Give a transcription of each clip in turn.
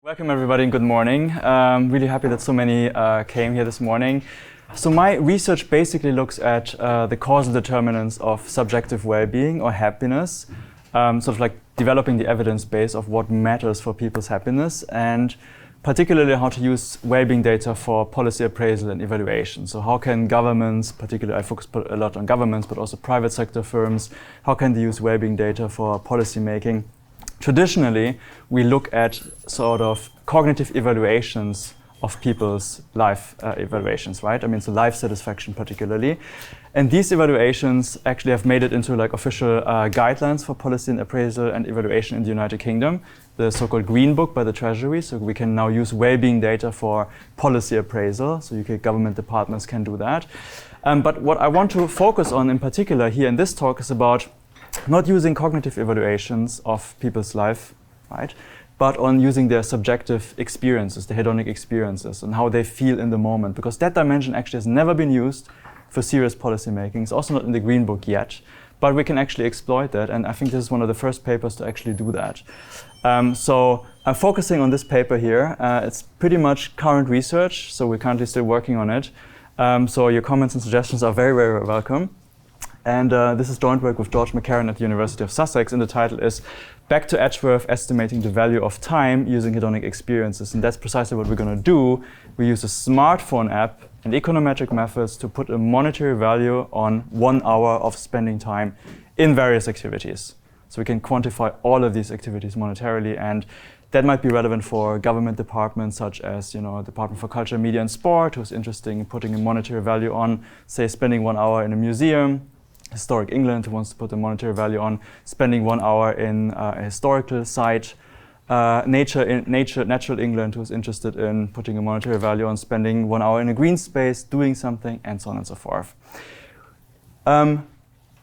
Welcome everybody and good morning. Really happy that so many came here this morning. So my research basically looks at the causal determinants of subjective well-being or happiness, sort of like developing the evidence base of what matters for people's happiness, and particularly how to use well-being data for policy appraisal and evaluation. So how can governments, particularly I focus a lot on governments, but also private sector firms, how can they use well-being data for policy making? Traditionally, we look at sort of cognitive evaluations of people's life evaluations, right? I mean, so life satisfaction particularly. And these evaluations actually have made it into like official guidelines for policy and appraisal and evaluation in the United Kingdom, the so-called Green Book by the Treasury. So we can now use well-being data for policy appraisal. So UK government departments can do that. But what I want to focus on in particular here in this talk is about not using cognitive evaluations of people's life, right? But on using their subjective experiences, the hedonic experiences, and how they feel in the moment. Because that dimension actually has never been used for serious policy making. It's also not in the Green Book yet, but we can actually exploit that. And I think this is one of the first papers to actually do that. So I'm focusing on this paper here. It's pretty much current research, so we're currently still working on it. So your comments and suggestions are very, very welcome. And this is joint work with George McCarran at the University of Sussex, and the title is Back to Edgeworth, Estimating the Value of Time Using Hedonic Experiences. And that's precisely what we're going to do. We use a smartphone app and econometric methods to put a monetary value on 1 hour of spending time in various activities. So we can quantify all of these activities monetarily, and that might be relevant for government departments such as, Department for Culture, Media and Sport, who's interested in putting a monetary value on, say, spending 1 hour in a museum. Historic England, who wants to put a monetary value on spending 1 hour in a historical site. Natural England, who's interested in putting a monetary value on spending 1 hour in a green space, doing something, and so on and so forth.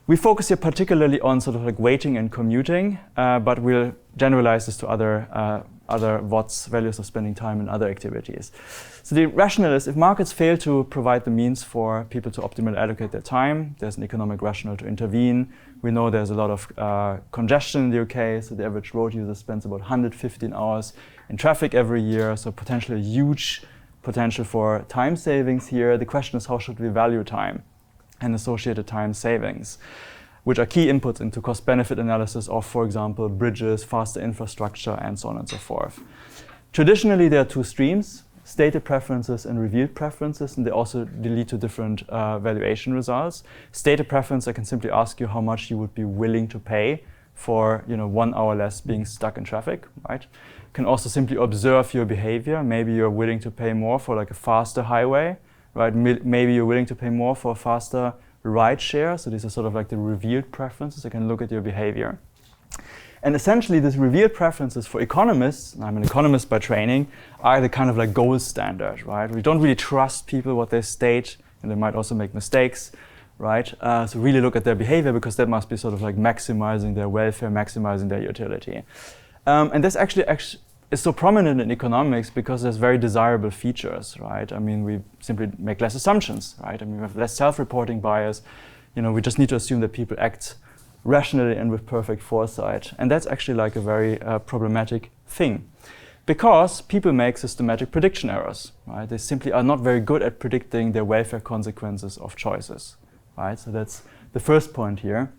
We focus here particularly on sort of like weighting and commuting, but we'll generalize this to other WOTS, values of spending time, and other activities. So the rationale is if markets fail to provide the means for people to optimally allocate their time, there's an economic rationale to intervene. We know there's a lot of congestion in the UK, so the average road user spends about 115 hours in traffic every year, so potentially a huge potential for time savings here. The question is, how should we value time and associated time savings, which are key inputs into cost-benefit analysis of, for example, bridges, faster infrastructure, and so on and so forth. Traditionally, there are two streams, stated preferences and revealed preferences, and they also lead to different valuation results. Stated preference, I can simply ask you how much you would be willing to pay for 1 hour less being stuck in traffic, right? You can also simply observe your behavior. Maybe you're willing to pay more for like a faster highway, right? Maybe you're willing to pay more for a faster ride share. So these are sort of like the revealed preferences. I can look at your behavior. And essentially, these revealed preferences for economists, and I'm an economist by training, are the kind of like gold standard, right? We don't really trust people, what they state, and they might also make mistakes, right? So really look at their behavior, because that must be sort of like maximizing their welfare, maximizing their utility. And this actually is so prominent in economics because there's very desirable features, right? I mean, we simply make less assumptions, right? I mean, we have less self-reporting bias. We just need to assume that people act rationally and with perfect foresight. And that's actually like a very problematic thing, because people make systematic prediction errors, right? They simply are not very good at predicting their welfare consequences of choices, right? So that's the first point here.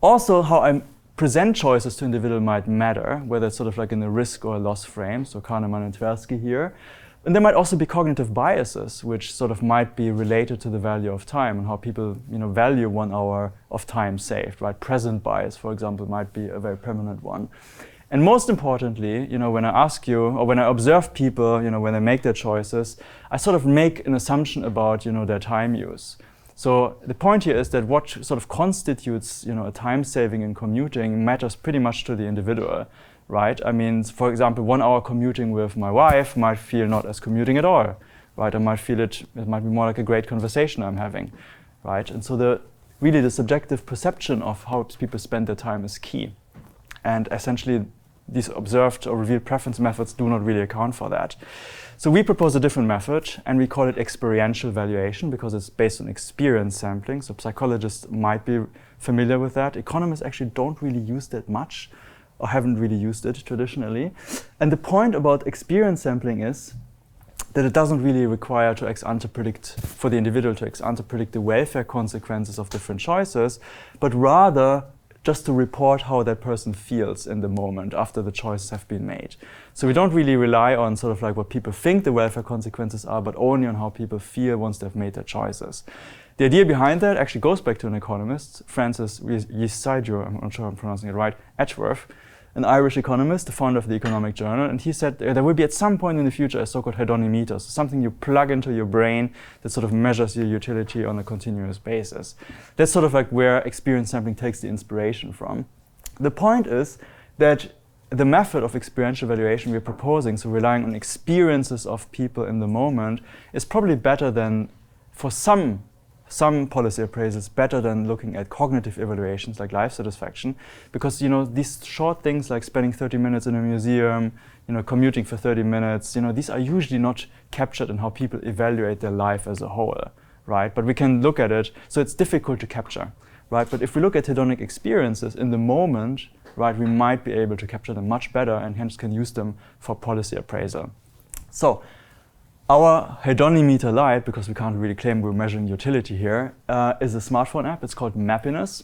Also, how I present choices to individual might matter, whether it's sort of like in a risk or a loss frame, so Kahneman and Tversky here. And there might also be cognitive biases, which sort of might be related to the value of time and how people value 1 hour of time saved, right? Present bias, for example, might be a very prominent one. And most importantly, when I ask you, or when I observe people, when they make their choices, I sort of make an assumption about, their time use. So the point here is that what sort of constitutes, a time saving in commuting matters pretty much to the individual, right? I mean, for example, 1 hour commuting with my wife might feel not as commuting at all, right? I might feel it might be more like a great conversation I'm having, right? And so really the subjective perception of how people spend their time is key. And essentially, these observed or revealed preference methods do not really account for that. So we propose a different method, and we call it experiential valuation because it's based on experience sampling. So psychologists might be familiar with that. Economists actually don't really use that much. or haven't really used it traditionally. And the point about experience sampling is that it doesn't really require to ex ante predict, for the individual to ex ante predict the welfare consequences of different choices, but rather just to report how that person feels in the moment after the choices have been made. So we don't really rely on sort of like what people think the welfare consequences are, but only on how people feel once they've made their choices. The idea behind that actually goes back to an economist, Francis Yesaijo, I'm not sure I'm pronouncing it right, Edgeworth, an Irish economist, the founder of the Economic Journal, and he said there will be at some point in the future a so-called hedonimeter, so something you plug into your brain that sort of measures your utility on a continuous basis. That's sort of like where experience sampling takes the inspiration from. The point is that the method of experiential valuation we're proposing, so relying on experiences of people in the moment, is probably better than, for some policy appraisals, better than looking at cognitive evaluations like life satisfaction, because these short things like spending 30 minutes in a museum, commuting for 30 minutes, these are usually not captured in how people evaluate their life as a whole, right? But we can look at it, so it's difficult to capture, right? But if we look at hedonic experiences in the moment, right, we might be able to capture them much better and hence can use them for policy appraisal. So our hedonimeter Lite, because we can't really claim we're measuring utility here, is a smartphone app. It's called Mappiness.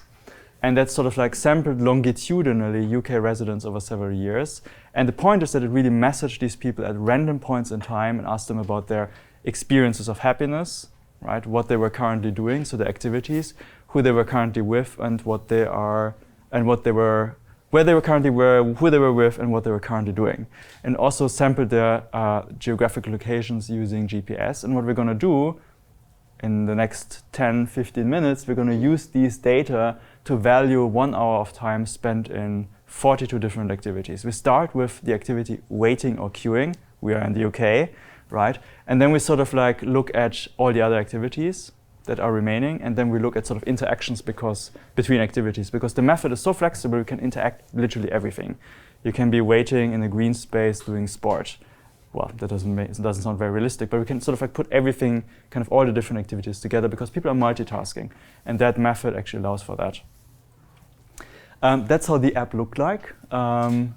And that's sort of like sampled longitudinally UK residents over several years. And the point is that it really messaged these people at random points in time and asked them about their experiences of happiness, right? What they were currently doing, so the activities, who they were currently with, and what they are, and what they were, where they were currently were, who they were with, and what they were currently doing. And also sampled their geographic locations using GPS. And what we're going to do in the next 10, 15 minutes, we're going to use these data to value 1 hour of time spent in 42 different activities. We start with the activity waiting or queuing. We are in the UK, right? And then we sort of like look at all the other activities that are remaining, and then we look at sort of interactions between activities, because the method is so flexible, you can interact literally everything. You can be waiting in a green space doing sport. Well, that doesn't sound very realistic, but we can sort of like put everything, kind of all the different activities together, because people are multitasking, and that method actually allows for that. That's how the app looked like.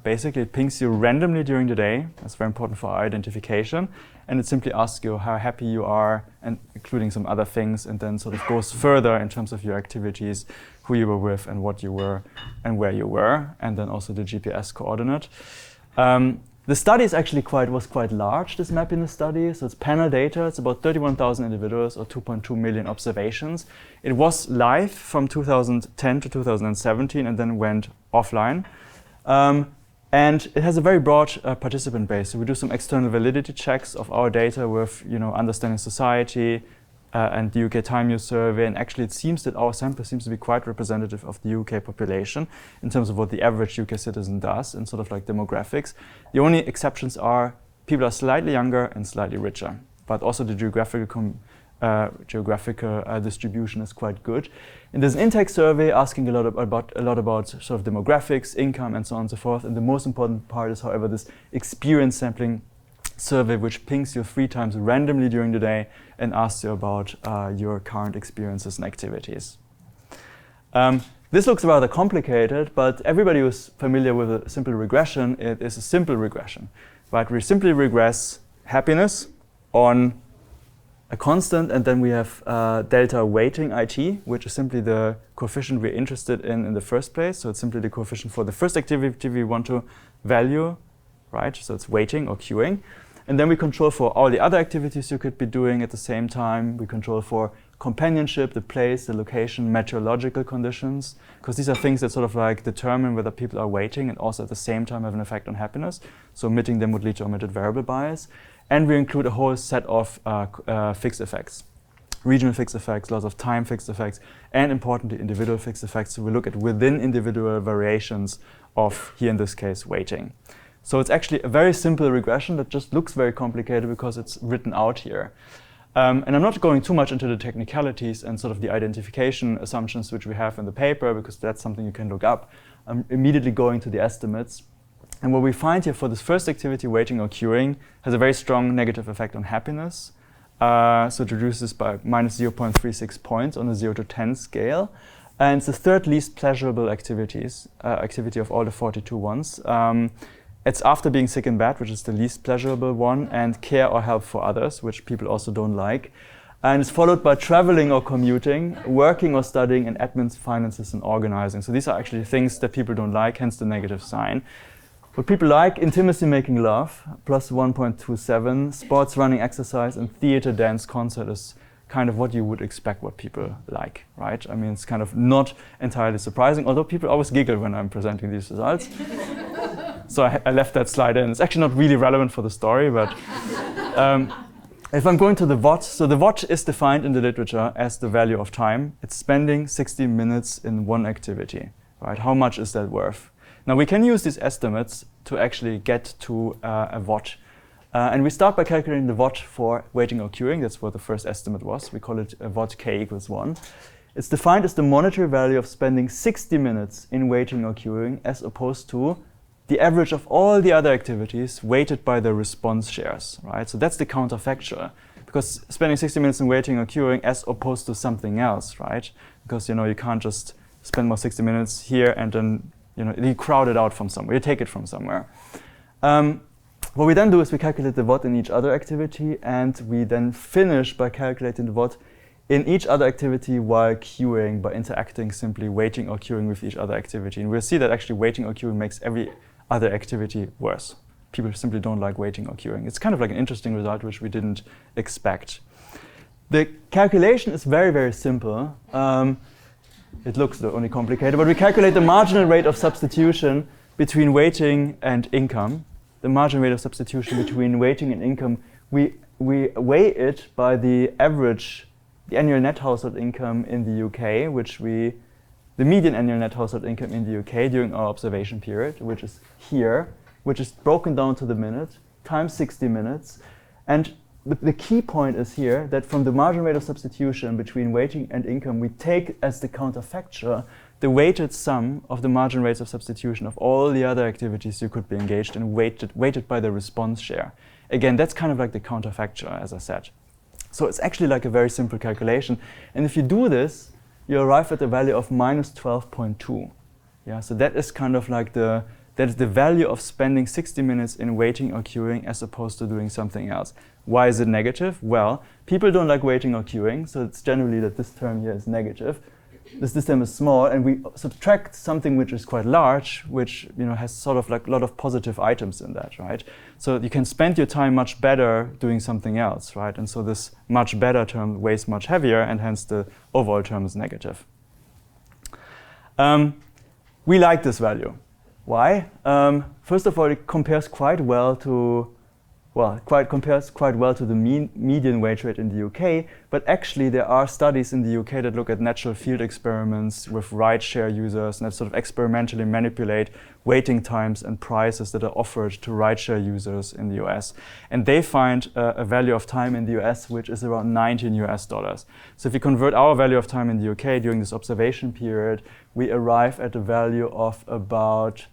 Basically, it pings you randomly during the day. That's very important for our identification. And it simply asks you how happy you are, and including some other things, and then sort of goes further in terms of your activities, who you were with, and what you were, and where you were, and then also the GPS coordinate. The study is actually was quite large, this Mappiness study. So it's panel data. It's about 31,000 individuals or 2.2 million observations. It was live from 2010 to 2017 and then went offline. And it has a very broad participant base. So we do some external validity checks of our data with Understanding Society and the UK Time Use Survey. And actually it seems that our sample seems to be quite representative of the UK population in terms of what the average UK citizen does and sort of like demographics. The only exceptions are people are slightly younger and slightly richer, but also the geographical distribution is quite good. And there's an intake survey asking a lot about sort of demographics, income, and so on and so forth. And the most important part is, however, this experience sampling survey, which pings you 3 times randomly during the day and asks you about your current experiences and activities. This looks rather complicated, but everybody who's familiar with a simple regression, it is a simple regression, right? We simply regress happiness on a constant, and then we have delta weighting IT, which is simply the coefficient we're interested in the first place. So it's simply the coefficient for the first activity we want to value, right? So it's waiting or queuing. And then we control for all the other activities you could be doing at the same time. We control for companionship, the place, the location, meteorological conditions, because these are things that sort of like determine whether people are waiting and also at the same time have an effect on happiness. So omitting them would lead to omitted variable bias. And we include a whole set of fixed effects, regional fixed effects, lots of time fixed effects, and importantly, individual fixed effects. So we look at within individual variations of, here in this case, waiting. So it's actually a very simple regression that just looks very complicated because it's written out here. And I'm not going too much into the technicalities and sort of the identification assumptions which we have in the paper, because that's something you can look up. I'm immediately going to the estimates. And what we find here for this first activity, waiting or queuing, has a very strong negative effect on happiness. So it reduces by minus 0.36 points on a 0 to 10 scale. And it's the third least pleasurable activity of all the 42 ones. It's after being sick in bed, which is the least pleasurable one, and care or help for others, which people also don't like. And it's followed by traveling or commuting, working or studying, and admin, finances, and organizing. So these are actually things that people don't like, hence the negative sign. What people like: intimacy, making love, plus 1.27. Sports, running, exercise, and theater, dance, concert is kind of what you would expect what people like, right? I mean, it's kind of not entirely surprising, although people always giggle when I'm presenting these results. So I left that slide in. It's actually not really relevant for the story, but if I'm going to the WOT, so the WOT is defined in the literature as the value of time. It's spending 60 minutes in one activity, right? How much is that worth? Now we can use these estimates to actually get to a WOT. And we start by calculating the WOT for waiting or queuing. That's what the first estimate was. We call it WOT k equals 1. It's defined as the monetary value of spending 60 minutes in waiting or queuing as opposed to the average of all the other activities weighted by the response shares, right? So that's the counterfactual, because spending 60 minutes in waiting or queuing as opposed to something else, right? Because you can't just spend more 60 minutes here and then you crowd it out from somewhere, you take it from somewhere. What we then do is we calculate the WOT in each other activity, and we then finish by calculating the WOT in each other activity while queuing by interacting simply waiting or queuing with each other activity. And we'll see that actually waiting or queuing makes every other activity worse. People simply don't like waiting or queuing. It's kind of like an interesting result which we didn't expect. The calculation is very, very simple. It looks only complicated, but we calculate the marginal rate of substitution between waiting and income. The marginal rate of substitution between waiting and income, we weigh it by the average, the annual net household income in the UK, the median annual net household income in the UK during our observation period, which is here, which is broken down to the minute, times 60 minutes. And the key point is here that from the marginal rate of substitution between waiting and income, we take as the counterfactual the weighted sum of the marginal rates of substitution of all the other activities you could be engaged in, weighted by the response share. Again, that's kind of like the counterfactual, as I said. So it's actually like a very simple calculation. And if you do this, you arrive at a value of minus 12.2. Yeah, so that is kind of like that is the value of spending 60 minutes in waiting or queuing as opposed to doing something else. Why is it negative? Well, people don't like waiting or queuing, so it's generally that this term here is negative. This term is small, and we subtract something which is quite large, which has sort of like a lot of positive items in that, right? So you can spend your time much better doing something else, right? And so this much better term weighs much heavier, and hence the overall term is negative. We like this value. Why? First of all, it compares quite well to the median wage rate in the UK, but actually there are studies in the UK that look at natural field experiments with rideshare users and that sort of experimentally manipulate waiting times and prices that are offered to rideshare users in the US. And they find a value of time in the US which is around $19. So if you convert our value of time in the UK during this observation period, we arrive at a value of about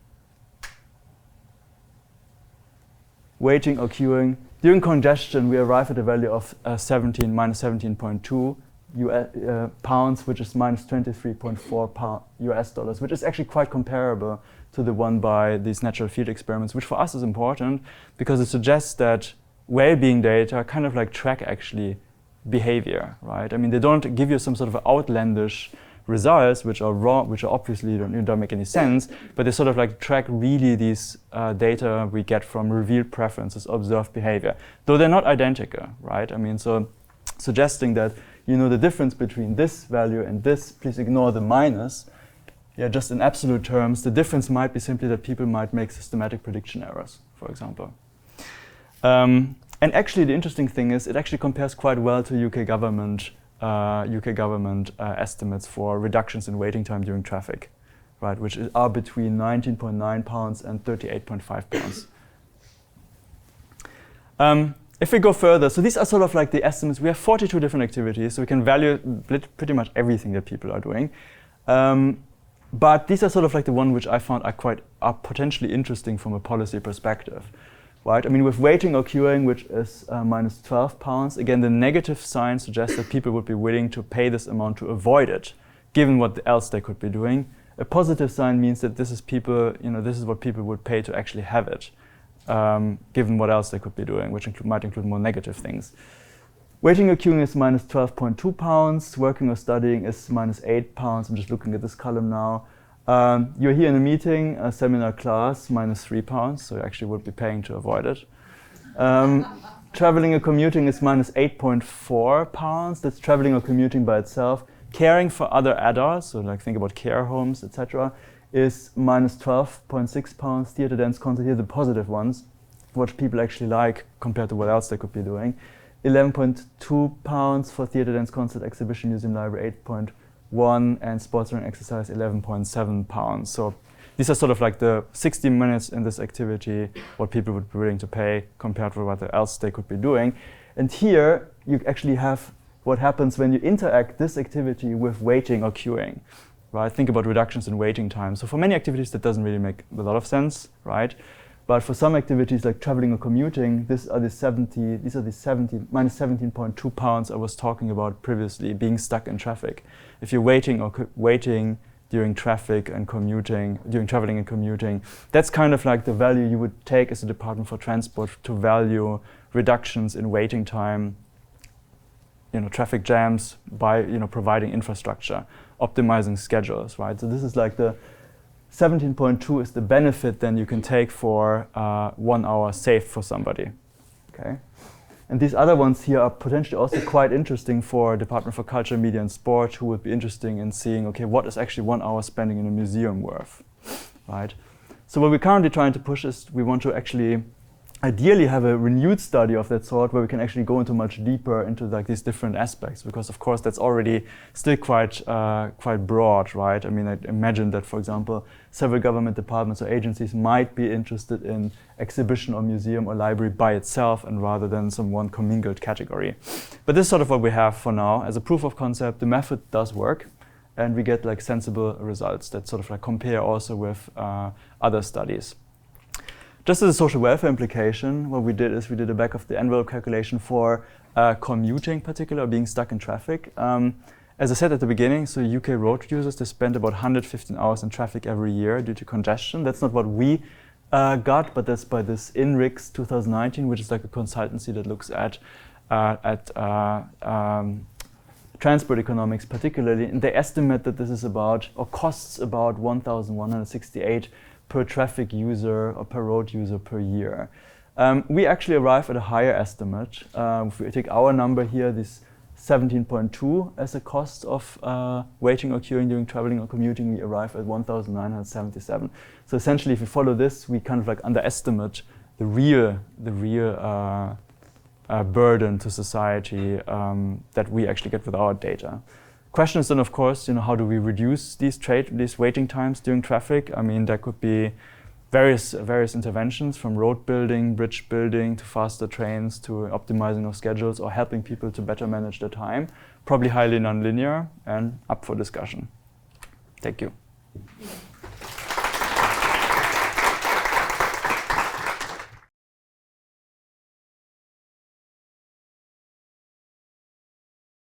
waiting or queuing. During congestion, we arrive at a value of minus 17.2 pounds, which is minus 23.4 US dollars, which is actually quite comparable to the one by these natural field experiments, which for us is important because it suggests that well-being data kind of like track actually behavior, right? I mean, they don't give you some sort of outlandish results which are wrong, which are obviously don't make any sense, but they sort of like track really these data we get from revealed preferences, observed behavior, though they're not identical, right? I mean, so suggesting that the difference between this value and this, please ignore the minus. Yeah, just in absolute terms, the difference might be simply that people might make systematic prediction errors, for example. And actually, the interesting thing is it actually compares quite well to UK government estimates for reductions in waiting time during traffic, right, which are between 19.9 pounds and 38.5 pounds. If we go further, so these are sort of like the estimates. We have 42 different activities, so we can value pretty much everything that people are doing. But these are sort of like the one which I found are potentially interesting from a policy perspective. Right? I mean, with waiting or queuing, which is minus 12 pounds, again, the negative sign suggests that people would be willing to pay this amount to avoid it, given what else they could be doing. A positive sign means that this is people, this is what people would pay to actually have it, given what else they could be doing, which might include more negative things. Waiting or queuing is minus 12.2 pounds. Working or studying is minus 8 pounds. I'm just looking at this column now. You're here in a meeting, a seminar class, minus 3 pounds. So you actually would be paying to avoid it. Traveling or commuting is minus 8.4 pounds. That's traveling or commuting by itself. Caring for other adults, so like think about care homes, etc., is minus 12.6 pounds. Theatre, dance, concert, here the positive ones, what people actually like compared to what else they could be doing. 11.2 pounds for theatre, dance, concert, exhibition, museum, library, 8.1, and sports and exercise, 11.7 pounds. So these are sort of like the 60 minutes in this activity, what people would be willing to pay compared to what else they could be doing. And here you actually have what happens when you interact this activity with waiting or queuing, right? Think about reductions in waiting time. So for many activities, that doesn't really make a lot of sense, right? But for some activities like traveling or commuting, these are the minus 17.2 pounds I was talking about previously, being stuck in traffic. If you're waiting during traffic and commuting, during traveling and commuting, that's kind of like the value you would take as a Department for Transport to value reductions in waiting time, traffic jams by providing infrastructure, optimizing schedules, right? So this is like the 17.2 is the benefit then you can take for 1 hour saved for somebody, okay? And these other ones here are potentially also quite interesting for Department for Culture, Media and Sport, who would be interested in seeing, okay, what is actually 1 hour spending in a museum worth, right? So what we're currently trying to push is we want to actually ideally have a renewed study of that sort where we can actually go into much deeper into like these different aspects, because of course that's already still quite broad, right? I mean, I imagine that, for example, several government departments or agencies might be interested in exhibition or museum or library by itself and rather than some one commingled category. But this is sort of what we have for now. As a proof of concept, the method does work and we get like sensible results that sort of like compare also with other studies. Just as a social welfare implication, what we did is we did a back of the envelope calculation for commuting, particularly, being stuck in traffic. As I said at the beginning, so UK road users, they spend about 115 hours in traffic every year due to congestion. That's not what we got, but that's by this INRIX 2019, which is like a consultancy that looks at transport economics particularly. And they estimate that this is about, or costs about 1,168 per traffic user or per road user per year. We actually arrive at a higher estimate. If we take our number here, this 17.2 as a cost of waiting or queuing during traveling or commuting, we arrive at 1,977. So essentially, if we follow this, we kind of like underestimate the real burden to society that we actually get with our data. Question is then, of course, how do we reduce these waiting times during traffic? I mean, there could be various interventions, from road building, bridge building, to faster trains, to optimizing of schedules, or helping people to better manage their time. Probably highly nonlinear and up for discussion. Thank you.